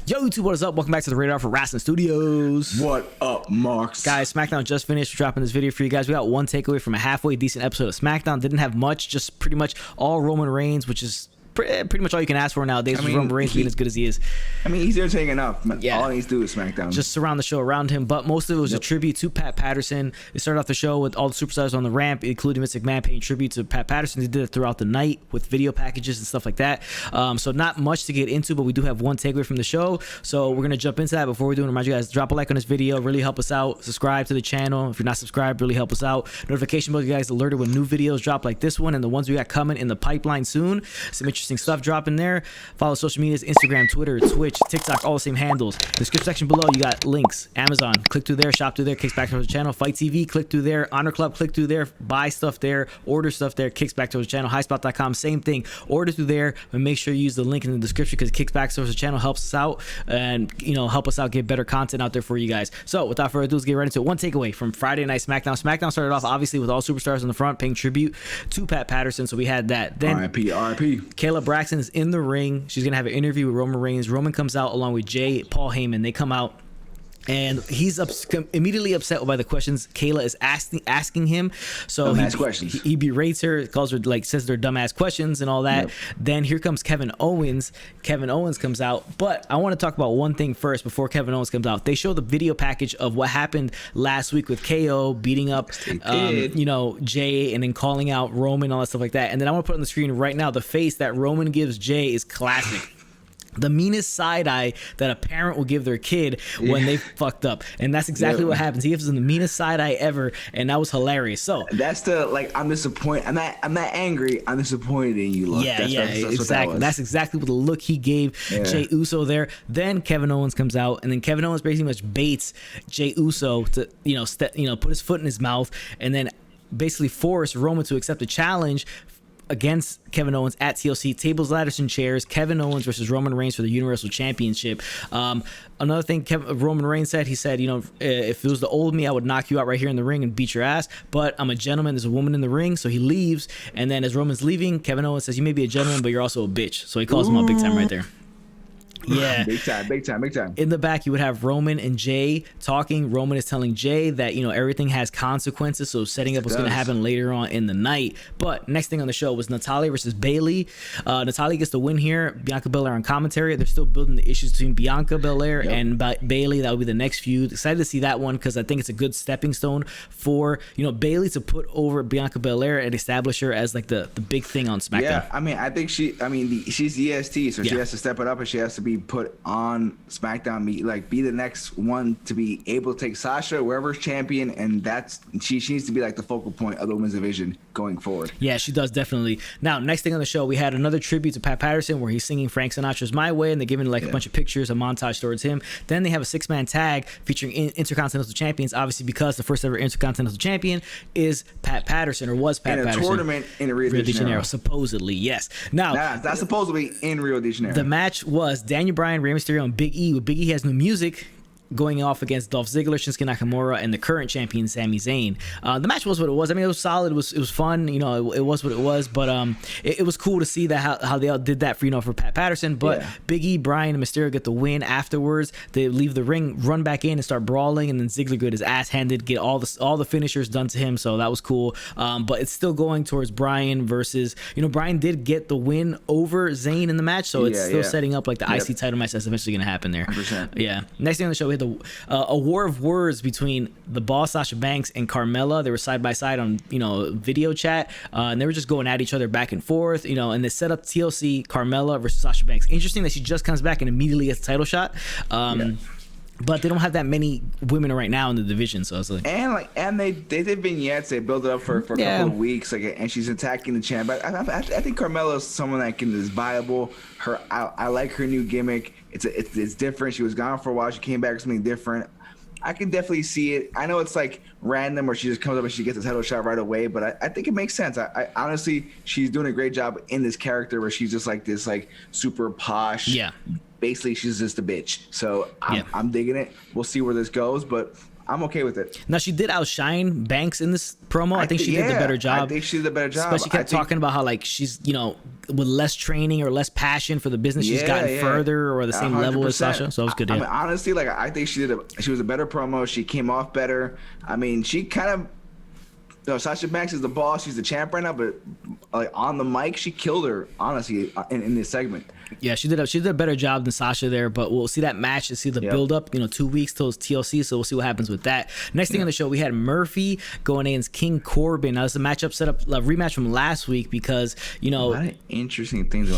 Yo, YouTube, what is up? Welcome back to the Radar for Wrestling Studios. What up, Marks? Guys, Smackdown just finished. We're dropping this video for you guys. We got one takeaway from a halfway decent episode of Smackdown. Didn't have much, just pretty much all Roman Reigns, which is pretty much all you can ask for nowadays. Roman Reigns being as good as he is. I mean, he's entertaining enough. Yeah. All he needs to do is SmackDown. Just surround the show around him. But most of it was a tribute to Pat Patterson. They started off the show with all the superstars on the ramp, including Vince McMahon paying tribute to Pat Patterson. They did it throughout the night with video packages and stuff like that. So not much to get into, but we do have one takeaway from the show. So we're going to jump into that. Before we do, remind you guys, drop a like on this video. Really help us out. Subscribe to the channel. If you're not subscribed, really help us out. Notification bell, you guys alerted when new videos drop like this one and the ones we got coming in the pipeline soon. Some interesting stuff dropping there. Follow social medias, Instagram, Twitter, Twitch, TikTok, all the same handles. Description section below, you got links. Amazon, click through there. Shop through there, kicks back to the channel. Fight TV, click through there. Honor Club, click through there. Buy stuff there. Order stuff there. Kicks back to the channel. Highspot.com, same thing. Order through there, but make sure you use the link in the description because kicks back to the channel helps us out and help us out get better content out there for you guys. So without further ado, let's get right into it. One takeaway from Friday Night SmackDown. SmackDown started off obviously with all superstars on the front paying tribute to Pat Patterson. So we had that. Then R.I.P. R.I.P. Kayla Braxton is in the ring. She's gonna have an interview with Roman Reigns. Roman comes out along with Jey, Paul Heyman. They come out. And he's immediately upset by the questions Kayla is asking him. So he berates her, calls her, says they're dumbass questions and all that. Yep. Then here comes Kevin Owens. Kevin Owens comes out. But I want to talk about one thing first before Kevin Owens comes out. They show the video package of what happened last week with KO beating up, Jey and then calling out Roman and all that stuff like that. And then I want to put on the screen right now the face that Roman gives Jey is classic. The meanest side eye that a parent will give their kid when they fucked up, and that's exactly what happens. He gives them the meanest side eye ever, and that was hilarious. So that's the I'm disappointed. I'm not angry. I'm disappointed in you. Look. That's exactly. That's exactly what the look he gave Jey Uso there. Then Kevin Owens comes out, and then Kevin Owens basically much baits Jey Uso to put his foot in his mouth, and then basically force Roman to accept a challenge against Kevin Owens at TLC. Tables, ladders, and chairs. Kevin Owens versus Roman Reigns for the Universal Championship. Another thing Roman Reigns said, he said, if it was the old me, I would knock you out right here in the ring and beat your ass. But I'm a gentleman. There's a woman in the ring. So he leaves. And then as Roman's leaving, Kevin Owens says, you may be a gentleman, but you're also a bitch. So he calls him out big time right there. Yeah, big time. In the back, you would have Roman and Jey talking. Roman is telling Jey that everything has consequences, so setting up what's going to happen later on in the night. But next thing on the show was Natalya versus Bayley. Natalya gets the win here. Bianca Belair on commentary. They're still building the issues between Bianca Belair and Bayley. That will be the next feud. Excited to see that one because I think it's a good stepping stone for Bayley to put over Bianca Belair and establish her as the big thing on SmackDown. Yeah, I think she's the EST, so she has to step it up and she has to be put on SmackDown, be the next one to be able to take Sasha wherever's champion, and she needs to be the focal point of the women's division going forward. Yeah, she does definitely. Now, next thing on the show, we had another tribute to Pat Patterson where he's singing Frank Sinatra's "My Way," and they're giving a bunch of pictures, a montage towards him. Then they have a 6-man tag featuring Intercontinental Champions, obviously because the first ever Intercontinental Champion is Pat Patterson, or was Pat Patterson. In a tournament in Rio de Janeiro. Supposedly, yes. Now, that's supposedly in Rio de Janeiro. The match was Daniel Bryan, Rey Mysterio, and Big E. Big E has new music going off against Dolph Ziggler, Shinsuke Nakamura, and the current champion Sami Zayn. The match was what it was. I mean, it was solid. It was fun. It was what it was. But it was cool to see that how they all did that for Pat Patterson. But Big E, Bryan, and Mysterio get the win afterwards. They leave the ring, run back in, and start brawling. And then Ziggler get his ass handed, get all the finishers done to him. So that was cool. But it's still going towards Bryan versus Bryan did get the win over Zayn in the match. So it's still setting up the IC title match that's eventually going to happen there. 100%. Yeah. Next thing on the show, we had a war of words between the Boss Sasha Banks and Carmella. They were side by side on video chat, and they were just going at each other back and forth. And they set up TLC Carmella versus Sasha Banks. Interesting that she just comes back and immediately gets a title shot. But they don't have that many women right now in the division, so it's and they did vignettes. They build it up for a couple of weeks, and she's attacking the champ. But I think Carmella is someone that is viable. I like her new gimmick. It's different. She was gone for a while. She came back with something different. I can definitely see it. I know it's random, or she just comes up and she gets a title shot right away, but I think it makes sense. I honestly, she's doing a great job in this character where she's just this super posh. Yeah. Basically, she's just a bitch. So I'm digging it. We'll see where this goes, but I'm okay with it. Now she did outshine Banks in this promo. I think she did the better job. I think she did the better job. But she kept talking about how like she's, you know, with less training or less passion for the business, she's gotten further or the same 100%. Level as Sasha. So it was good. I mean, honestly, like I think she was a better promo. She came off better. I mean, she kind of. No, Sasha Banks is the boss. She's the champ right now, but like on the mic, she killed her. Honestly, in this segment. Yeah, she did a better job than Sasha there, but we'll see that match and see the build up. You know, 2 weeks till it's TLC, so we'll see what happens with that. Next thing on the show, we had Murphy going against King Corbin. Now, this is a matchup set up, a rematch from last week because a lot of interesting things.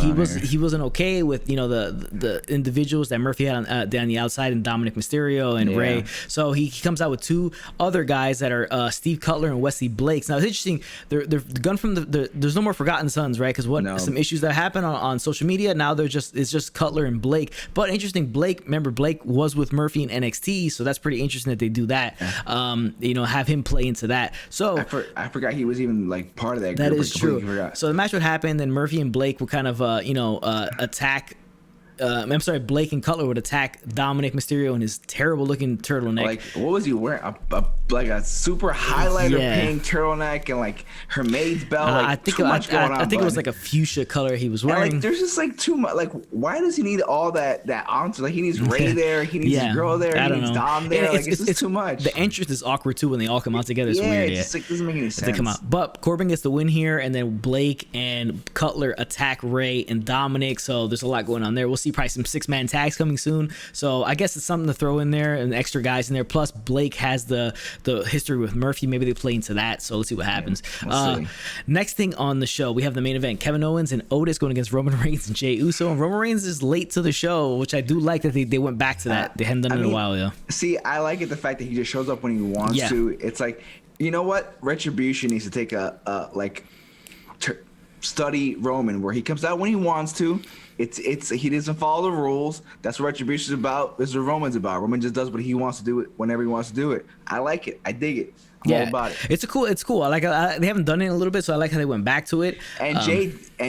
He wasn't okay with the individuals that Murphy had on the outside, and Dominic Mysterio and Ray. So he comes out with 2 other guys that are Steve Cutler and Wesley Blakes. Now it's interesting. They're gun from there's no more Forgotten Sons, right? Because some issues that happen on social media now. It's just Cutler and Blake. But interesting, Blake was with Murphy in NXT, so that's pretty interesting that they do that. Have him play into that. So I forgot he was even like part of that group. That is true. So the match would happen, then Murphy and Blake would kind of attack. Blake and Cutler would attack Dominic Mysterio in his terrible looking turtleneck. Like, what was he wearing? A super highlighter pink turtleneck and like Hermaid's belt. Like, I think it was like a fuchsia color he was wearing. And, like, there's just like too much. Like, why does he need all that onto? Like, he needs Ray there. He needs his girl there. He needs Dom there. Like, it's just too much. The entrance is awkward too when they all come out together. It's weird. It just doesn't make any sense. They come out, but Corbin gets the win here, and then Blake and Cutler attack Ray and Dominic. So there's a lot going on there. We'll see probably some 6-man tags coming soon. So I guess it's something to throw in there and extra guys in there. Plus Blake has the history with Murphy. Maybe they play into that. So let's see what happens. Next thing on the show, we have the main event: Kevin Owens and Otis going against Roman Reigns and Jey Uso. And Roman Reigns is late to the show, which I do like that they went back to that. They hadn't done it in a while. Yeah. See, I like it the fact that he just shows up when he wants to. It's like, you know what? Retribution needs to take study Roman, where he comes out when he wants to. He doesn't follow the rules. That's what Retribution is about. This is what Roman's about. Roman just does what he wants to do it whenever he wants to do it. I like it. I dig it. I'm all about it. It's cool. I like they haven't done it in a little bit, so I like how they went back to it. And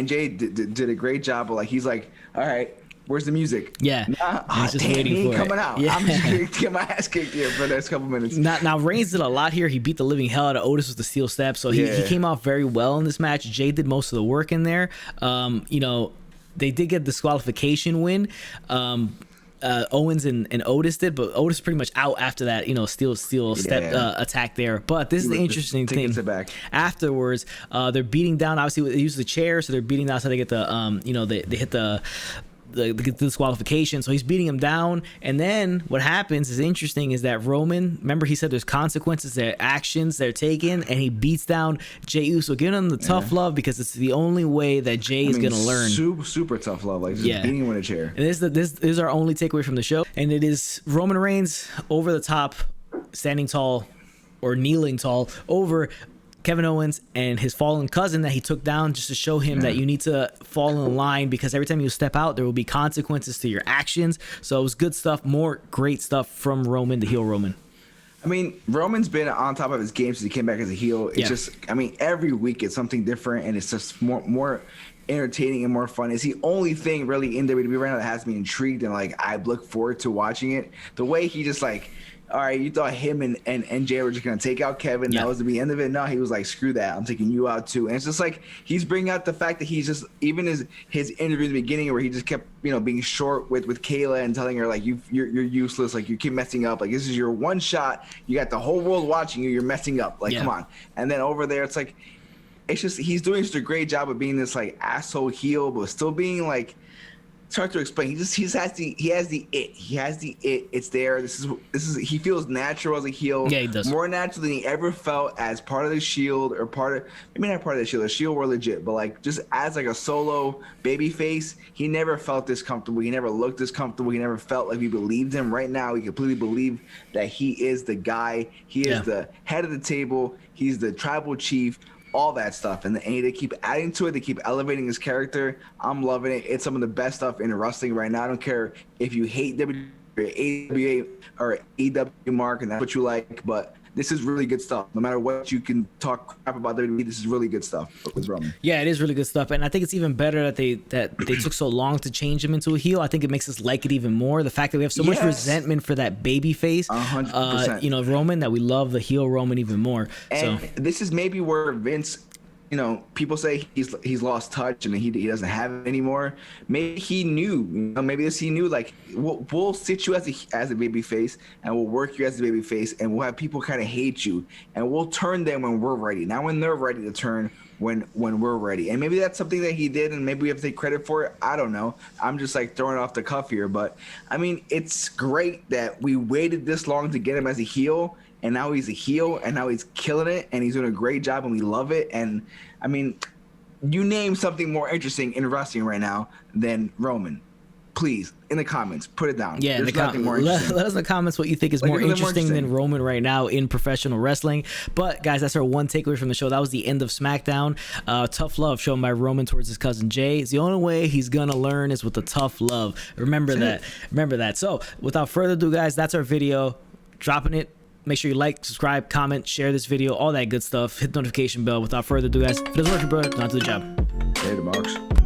Jey did a great job of like, he's like, all right, where's the music? Yeah. He's just waiting for it. Coming out. Yeah. I'm just going to get my ass kicked here for the next couple minutes. Now Reigns did a lot here. He beat the living hell out of Otis with the steel step, so he came off very well in this match. Jey did most of the work in there. They did get a disqualification win. Owens and Otis did, but Otis pretty much out after that, steel step attack there. But this is the interesting thing. Afterwards, they're beating down. Obviously, they use the chair, so they're beating down. So they get the, they hit the disqualification. So he's beating him down, and then what happens is interesting is that Roman, remember he said there's consequences, there are actions they're taking, and he beats down Jey Uso, giving him the tough love because it's the only way that Jey is gonna learn. Super tough love, like just beating him with a chair. And this is our only takeaway from the show, and it is Roman Reigns over the top, standing tall or kneeling tall over Kevin Owens and his fallen cousin that he took down, just to show him that you need to fall in line, because every time you step out, there will be consequences to your actions. So it was good stuff, more great stuff from Roman, the heel Roman. I mean, Roman's been on top of his game since he came back as a heel. It's just, I mean, every week it's something different, and it's just more entertaining and more fun. It's the only thing really in WWE right now that has me intrigued, and like I look forward to watching it. The way he just like, all right, you thought him and Jey were just going to take out Kevin. That was the end of it. No, he was like, screw that. I'm taking you out too. And it's just like he's bringing out the fact that he's just, even his interview in the beginning where he just kept, being short with Kayla and telling her, like, you're useless. Like, you keep messing up. Like, this is your one shot. You got the whole world watching you. You're messing up. Like, come on. And then over there, it's like, it's just, he's doing such a great job of being this, like, asshole heel, but still being, like, it's hard to explain. He has the it. He has the it. It's there. This is he feels natural as a heel. Yeah, he does. More natural than he ever felt as part of the Shield, or maybe not part of the Shield. The Shield were legit, but like just as like a solo baby face, he never felt this comfortable. He never looked this comfortable. He never felt like we believed him. Right now, we completely believe that he is the guy. He is the head of the table. He's the tribal chief. All that stuff, and they keep adding to it. They keep elevating his character. I'm loving it. It's some of the best stuff in wrestling right now. I don't care if you hate WWE or AEW, Mark, and that's what you like, but this is really good stuff. No matter what you can talk crap about WWE, this is really good stuff with Roman. Yeah, it is really good stuff, and I think it's even better that they took so long to change him into a heel. I think it makes us like it even more. The fact that we have so much resentment for that baby face, 100%. You know, Roman, that we love the heel Roman even more. And this is maybe where Vince, you know, people say he's lost touch and he doesn't have it anymore. Maybe he knew, like we'll sit you as a baby face, and we'll work you as a baby face, and we'll have people kind of hate you, and we'll turn them when we're ready. Not when they're ready to turn, when we're ready. And maybe that's something that he did, and maybe we have to take credit for it. I don't know. I'm just like throwing it off the cuff here, but I mean, it's great that we waited this long to get him as a heel. And now he's a heel, and now he's killing it, and he's doing a great job, and we love it. And I mean, you name something more interesting in wrestling right now than Roman. Please, in the comments, put it down. Yeah, let us know in the comments what you think is more interesting than Roman right now in professional wrestling. But guys, that's our one takeaway from the show. That was the end of Smackdown. Tough love shown by Roman towards his cousin Jey. It's the only way he's gonna learn is with the tough love. Remember that. So without further ado, guys, that's our video. Dropping it. Make sure you like, subscribe, comment, share this video, all that good stuff. Hit the notification bell. Without further ado, guys, if it doesn't work, bro, not to the job. Later, Marks.